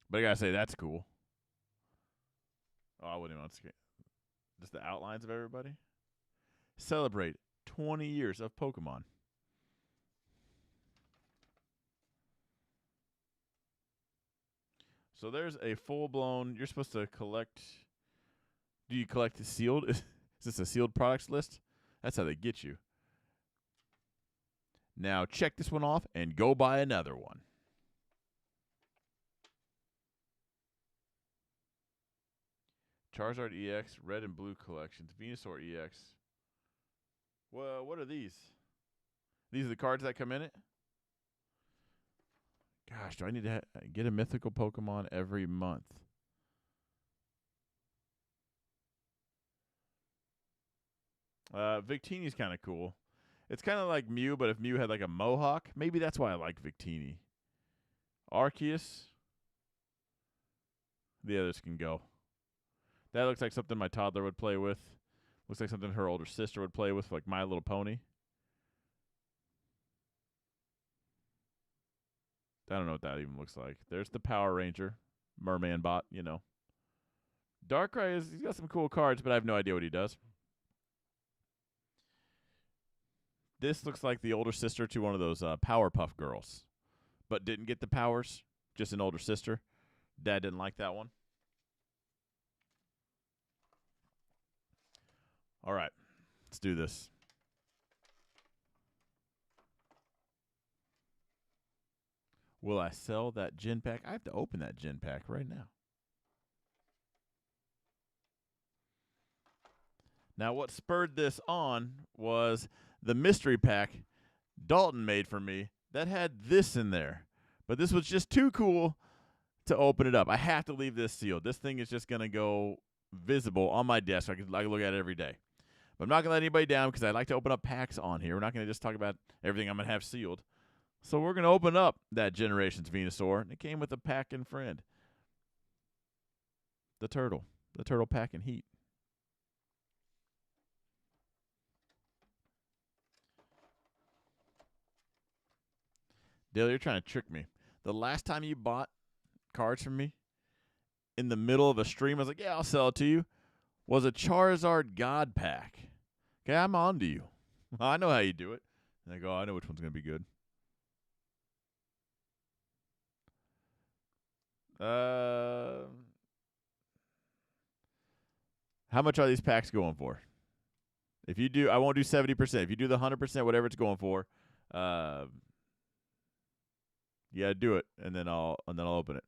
But I gotta say, that's cool. Oh, I wouldn't even want to see just the outlines of everybody. Celebrate 20 years of Pokemon. So there's a full-blown, you're supposed to collect, do you collect the sealed? Is this a sealed products list? That's how they get you. Now check this one off and go buy another one. Charizard EX, Red and Blue collections, Venusaur EX. Well, what are these? These are the cards that come in it? Gosh, do I need to get a mythical Pokemon every month? Victini's kind of cool. It's kind of like Mew, but if Mew had like a mohawk, maybe that's why I like Victini. Arceus. The others can go. That looks like something my toddler would play with. Looks like something her older sister would play with, like My Little Pony. I don't know what that even looks like. There's the Power Ranger, Merman bot, you know. Darkrai he's got some cool cards, but I have no idea what he does. This looks like the older sister to one of those Powerpuff Girls, but didn't get the powers, just an older sister. Dad didn't like that one. All right, let's do this. Will I sell that Gen Pack? I have to open that Gen Pack right now. Now, what spurred this on was the mystery pack Dalton made for me that had this in there. But this was just too cool to open it up. I have to leave this sealed. This thing is just going to go visible on my desk. I can look at it every day. But I'm not going to let anybody down because I like to open up packs on here. We're not going to just talk about everything I'm going to have sealed. So we're going to open up that Generations Venusaur. And it came with a pack and friend. The turtle pack and heat. Dale, you're trying to trick me. The last time you bought cards from me in the middle of a stream, I was like, yeah, I'll sell it to you, was a Charizard God pack. Okay, I'm on to you. I know how you do it. And I go, I know which one's going to be good. How much are these packs going for? If you do, I won't do 70%. If you do the 100%, whatever it's going for, yeah, do it, and then I'll open it.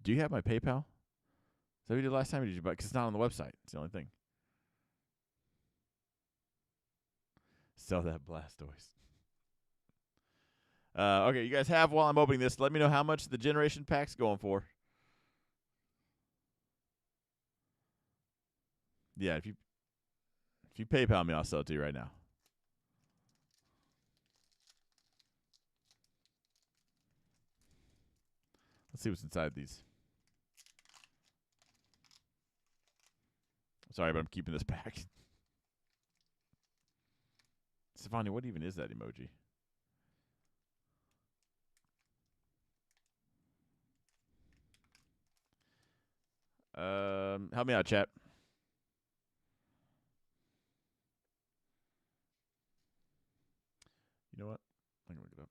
Do you have my PayPal? Is that what you did last time? Or did you buy? Because it's not on the website. It's the only thing. Sell that Blastoise. Okay, you guys have while I'm opening this. Let me know how much the Generation Pack's going for. Yeah, if you PayPal me, I'll sell it to you right now. Let's see what's inside these. Sorry, but I'm keeping this pack. Stefani, what even is that emoji? Help me out, chat. You know what? I can look it up.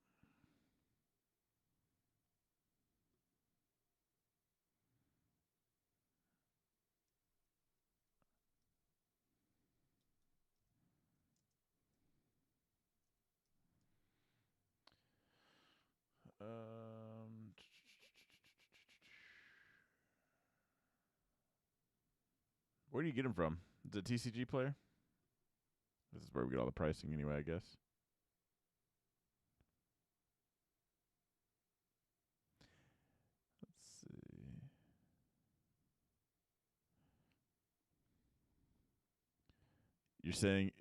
Where do you get them from? Is it a TCG player? This is where we get all the pricing anyway, I guess. Let's see. You're saying,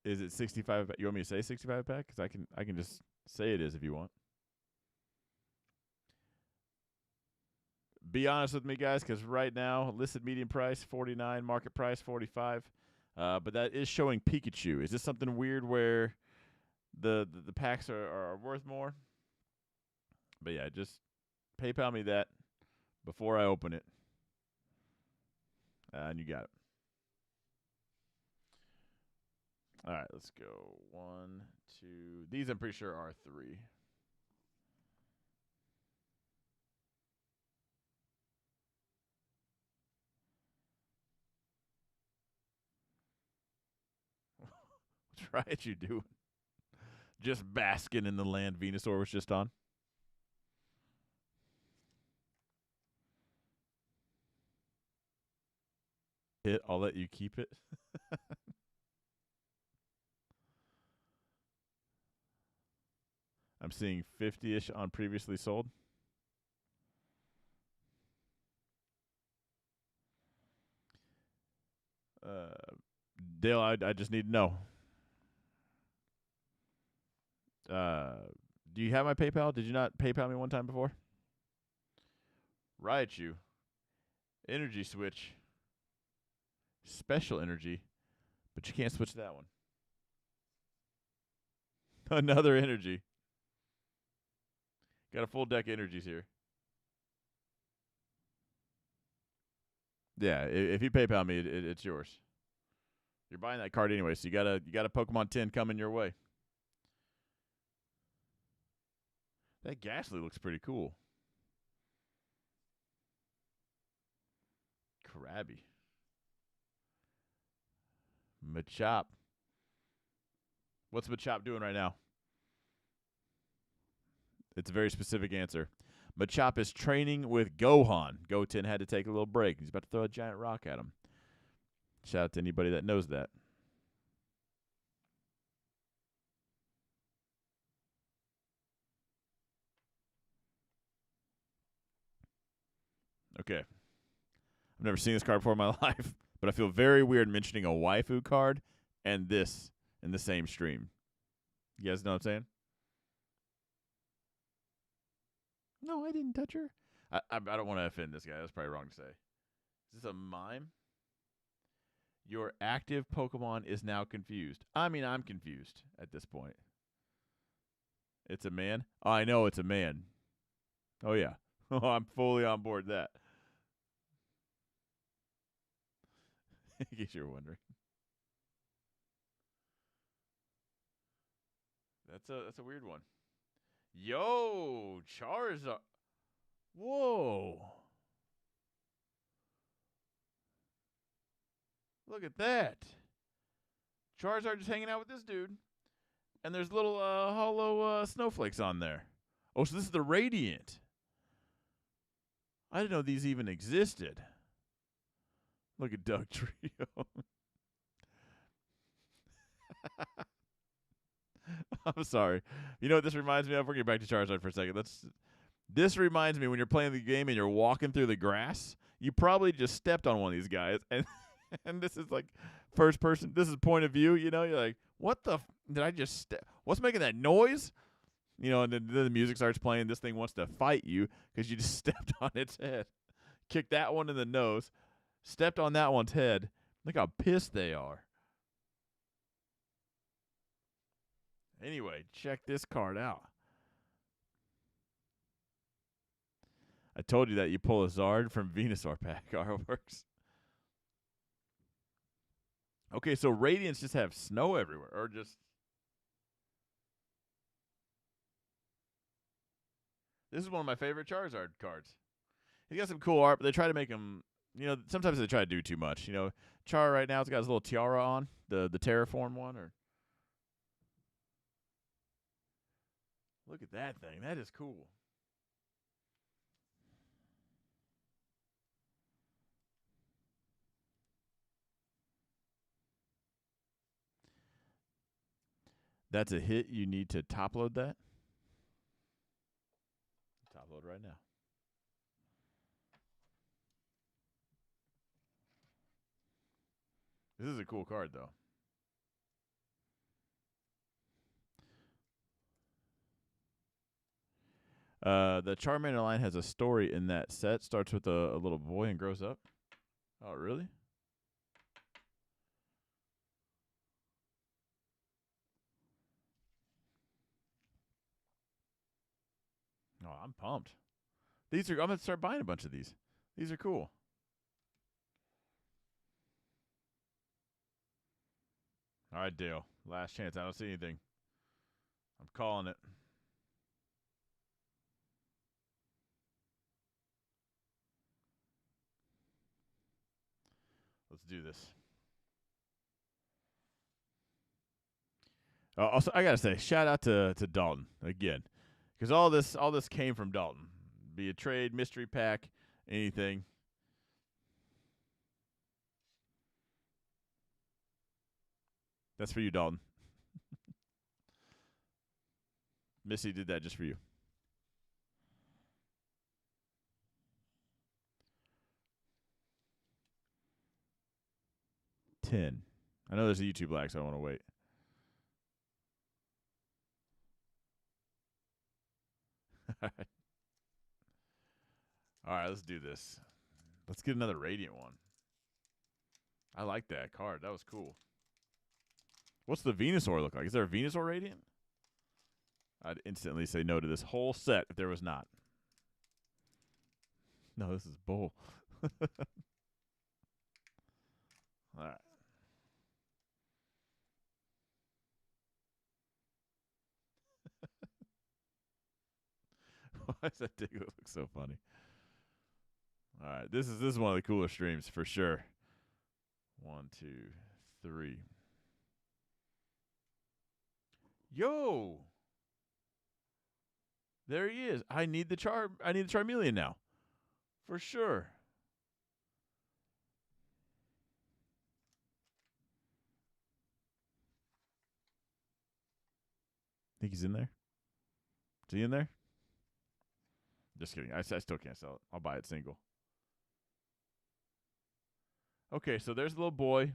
is it 65? You want me to say 65 pack? Because I can just say it is if you want. Be honest with me, guys, because right now, listed median price, 49, market price, 45. But that is showing Pikachu. Is this something weird where the packs are worth more? But yeah, just PayPal me that before I open it. And you got it. All right, let's go. 1, 2. These I'm pretty sure are 3. What's right you doing? Just basking in the land Venusaur was just on. I'll let you keep it. I'm seeing 50-ish on previously sold. Dale, I just need to know. Do you have my PayPal? Did you not PayPal me one time before? Raichu. Energy switch. Special energy. But you can't switch that one. Another energy. Got a full deck of energies here. Yeah, if you PayPal me, it's yours. You're buying that card anyway, so you got a Pokemon 10 coming your way. That Ghastly looks pretty cool. Krabby. Machop. What's Machop doing right now? It's a very specific answer. Machop is training with Gohan. Goten had to take a little break. He's about to throw a giant rock at him. Shout out to anybody that knows that. Okay. I've never seen this card before in my life, but I feel very weird mentioning a waifu card and this in the same stream. You guys know what I'm saying? No, I didn't touch her. I don't want to offend this guy. That's probably wrong to say. Is this a mime? Your active Pokemon is now confused. I mean, I'm confused at this point. It's a man? Oh, I know it's a man. Oh, yeah. Oh, I'm fully on board that. In case you were wondering. That's a weird one. Yo, Charizard. Whoa. Look at that. Charizard just hanging out with this dude. And there's little hollow snowflakes on there. Oh, so this is the Radiant. I didn't know these even existed. Look at Doug Trio. I'm sorry. You know what this reminds me of? We're getting back to Charizard for a second. This reminds me when you're playing the game and you're walking through the grass, you probably just stepped on one of these guys, and and this is like first person. This is point of view. You know, you're like, what the? Did I just step? What's making that noise? You know, and then the music starts playing. This thing wants to fight you because you just stepped on its head. Kicked that one in the nose. Stepped on that one's head. Look how pissed they are. Anyway, check this card out. I told you that you pull a Zard from Venusaur pack artworks. Okay, so Radiants just have snow everywhere, or just... This is one of my favorite Charizard cards. He got some cool art, but they try to make him... You know, sometimes they try to do too much. You know, Char right now has got his little tiara on, the Terraform one, or... Look at that thing. That is cool. That's a hit. You need to top load that. Top load right now. This is a cool card, though. The Charmander line has a story in that set. Starts with a little boy and grows up. Oh, really? Oh, I'm pumped. These are. I'm gonna start buying a bunch of these. These are cool. All right, Dale. Last chance. I don't see anything. I'm calling it. Let's do this. Also, I gotta say, shout out to Dalton again, because all this came from Dalton. Be a trade, mystery pack, anything. That's for you, Dalton. Missy did that just for you. $10. I know there's a YouTube lag, so I don't want to wait. All right, let's do this. Let's get another Radiant one. I like that card. That was cool. What's the Venusaur look like? Is there a Venusaur Radiant? I'd instantly say no to this whole set if there was not. No, this is bull. All right. Why does that Diglett look so funny? All right, this is one of the coolest streams for sure. 1, 2, 3. Yo, there he is. I need the Charmeleon now, for sure. Think he's in there? Is he in there? Just kidding. I still can't sell it. I'll buy it single. Okay, so there's a little boy.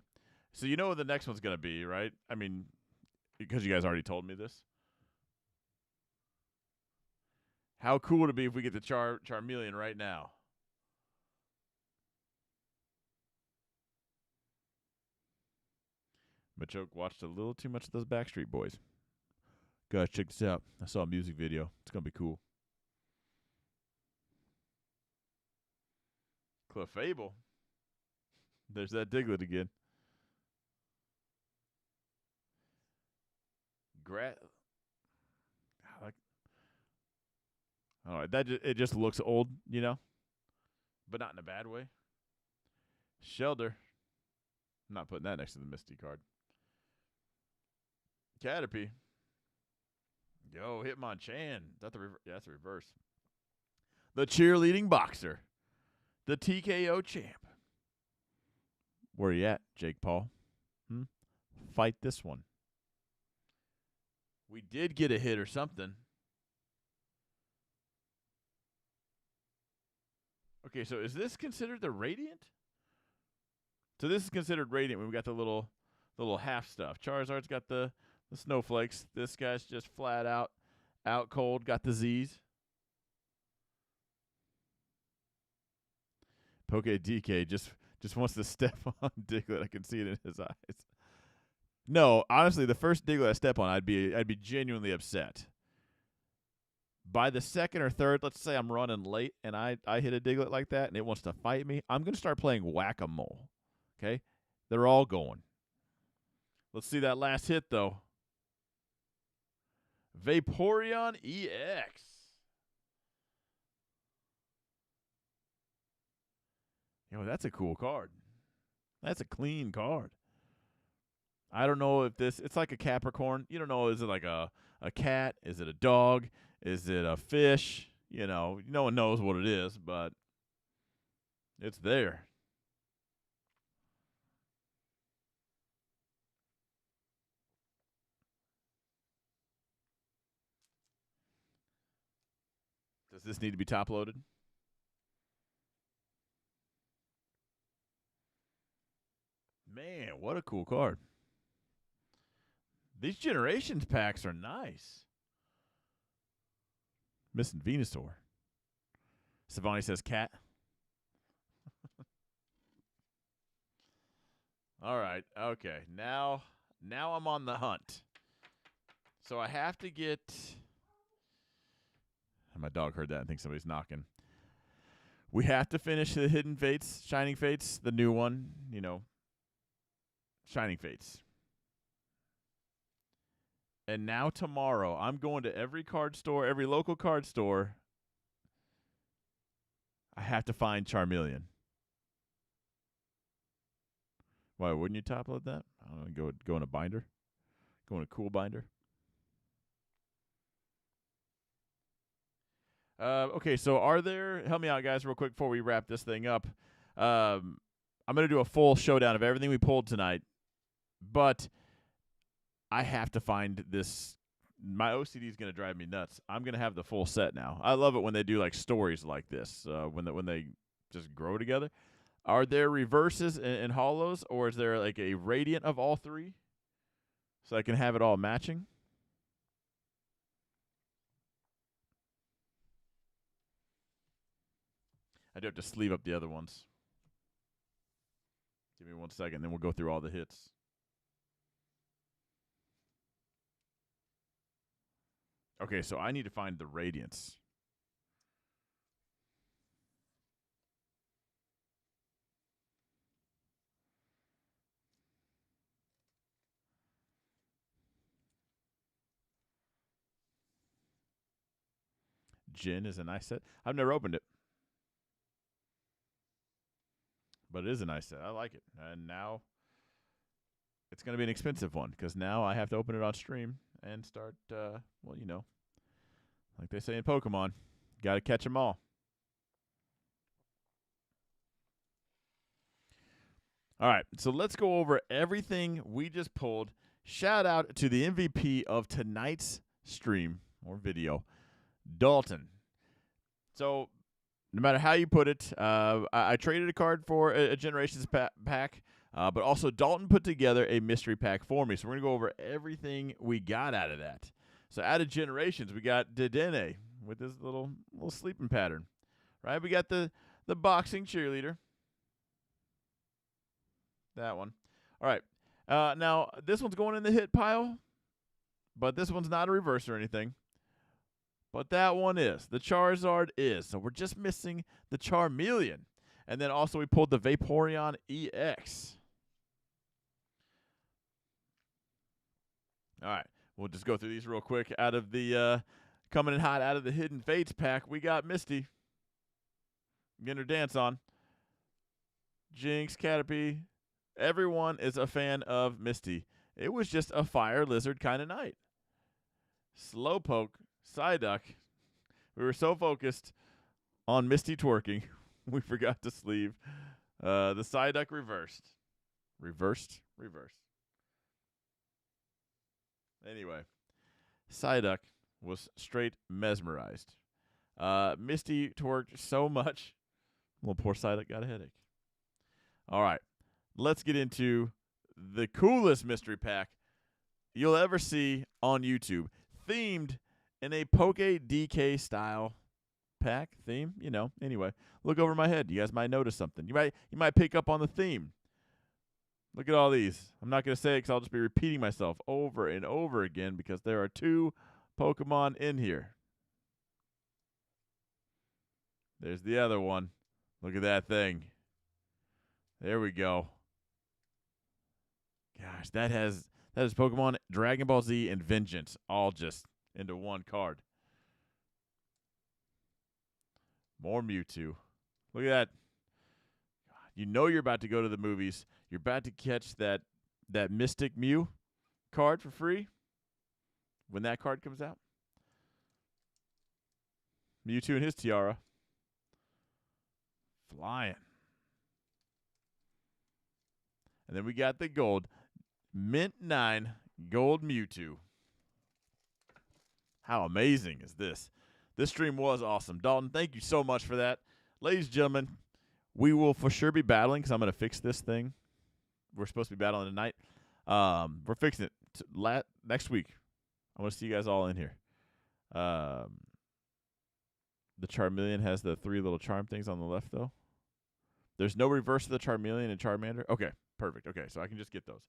So you know what the next one's going to be, right? I mean, because you guys already told me this. How cool would it be if we get the Charmeleon right now? Machoke watched a little too much of those Backstreet Boys. Guys, check this out. I saw a music video. It's going to be cool. Clefable. There's that Diglett again. All right, it just looks old, you know, but not in a bad way. Shelter. I'm not putting that next to the Misty card. Caterpie. Yo, Hitmonchan. That's the reverse. The cheerleading boxer. The TKO champ. Where you at, Jake Paul? Fight this one. We did get a hit or something. Okay, so is this considered the Radiant? So this is considered Radiant when we got the little half stuff. Charizard's got the snowflakes. This guy's just flat out cold, got the Z's. Poke DK just wants to step on Diglett. I can see it in his eyes. No, honestly, the first Diglett I step on, I'd be genuinely upset. By the second or third, let's say I'm running late and I hit a Diglett like that and it wants to fight me, I'm going to start playing Whack-A-Mole. Okay? They're all going. Let's see that last hit, though. Vaporeon EX. Yo, that's a cool card. That's a clean card. I don't know if it's like a Capricorn. You don't know, is it like a cat? Is it a dog? Is it a fish? You know, no one knows what it is, but it's there. Does this need to be top loaded? Man, what a cool card. These Generations packs are nice. Missing Venusaur. Savani says cat. All right. Okay. Now I'm on the hunt. So I have to get. My dog heard that and thinks somebody's knocking. We have to finish the Hidden Fates, Shining Fates, the new one, you know. Shining Fates. And now tomorrow, I'm going to every card store, every local card store. I have to find Charmeleon. Why wouldn't you top load that? I don't know, go in a binder. Go in a cool binder. Okay, so help me out, guys, real quick before we wrap this thing up. I'm going to do a full showdown of everything we pulled tonight, but I have to find this. My OCD is going to drive me nuts. I'm going to have the full set now. I love it when they do like stories like this, when they just grow together. Are there reverses and hollows, or is there like a Radiant of all three so I can have it all matching? I do have to sleeve up the other ones. Give me 1 second, then we'll go through all the hits. Okay, so I need to find the Radiance. Jin is a nice set. I've never opened it, but it is a nice set. I like it. And now it's going to be an expensive one because now I have to open it on stream and start, well, you know, like they say in Pokemon, got to catch them all. All right, so let's go over everything we just pulled. Shout out to the MVP of tonight's stream or video, Dalton. So no matter how you put it, I traded a card for a Generations pack, but also Dalton put together a mystery pack for me. So we're going to go over everything we got out of that. So out of Generations, we got Dedenne with this little sleeping pattern, right? We got the boxing cheerleader. That one. All right. Now, this one's going in the hit pile, but this one's not a reverse or anything. But that one is. The Charizard is. So we're just missing the Charmeleon. And then also we pulled the Vaporeon EX. All right. We'll just go through these real quick. Out of the coming in hot out of the Hidden Fates pack, we got Misty. Getting her dance on. Jinx, Caterpie. Everyone is a fan of Misty. It was just a fire lizard kind of night. Slowpoke, Psyduck. We were so focused on Misty twerking, we forgot to sleeve the Psyduck reversed. Reversed? Reversed. Anyway, Psyduck was straight mesmerized. Misty twerked so much. Well, poor Psyduck got a headache. All right. Let's get into the coolest mystery pack you'll ever see on YouTube. Themed in a Poke DK style pack theme, you know. Anyway, look over my head. You guys might notice something. You might pick up on the theme. Look at all these. I'm not going to say it because I'll just be repeating myself over and over again because there are 2 Pokemon in here. There's the other one. Look at that thing. There we go. Gosh, that is Pokemon, Dragon Ball Z, and Vengeance all just into one card. More Mewtwo. Look at that. You know you're about to go to the movies. You're about to catch that Mystic Mew card for free when that card comes out. Mewtwo and his tiara. Flying. And then we got the gold. Mint 9 gold Mewtwo. How amazing is this? This stream was awesome. Dalton, thank you so much for that. Ladies and gentlemen, we will for sure be battling because I'm going to fix this thing. We're supposed to be battling tonight. We're fixing it next week. I want to see you guys all in here. The Charmeleon has the 3 little charm things on the left, though. There's no reverse of the Charmeleon and Charmander. Okay, perfect. Okay, so I can just get those.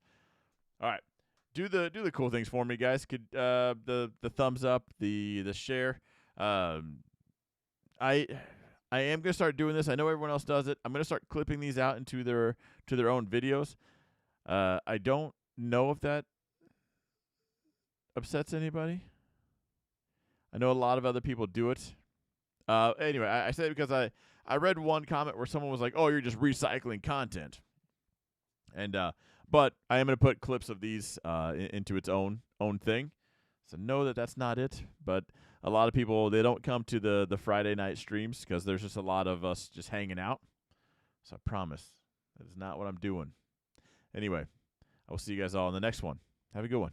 All right, do the cool things for me, guys. Could the thumbs up, the share. I am gonna start doing this. I know everyone else does it. I'm gonna start clipping these out into their own videos. I don't know if that upsets anybody. I know a lot of other people do it. Anyway, I say it because I read one comment where someone was like, "Oh, you're just recycling content," and but I am going to put clips of these into its own thing. So know that that's not it. But a lot of people, they don't come to the Friday night streams because there's just a lot of us just hanging out. So I promise that is not what I'm doing. Anyway, I will see you guys all in the next one. Have a good one.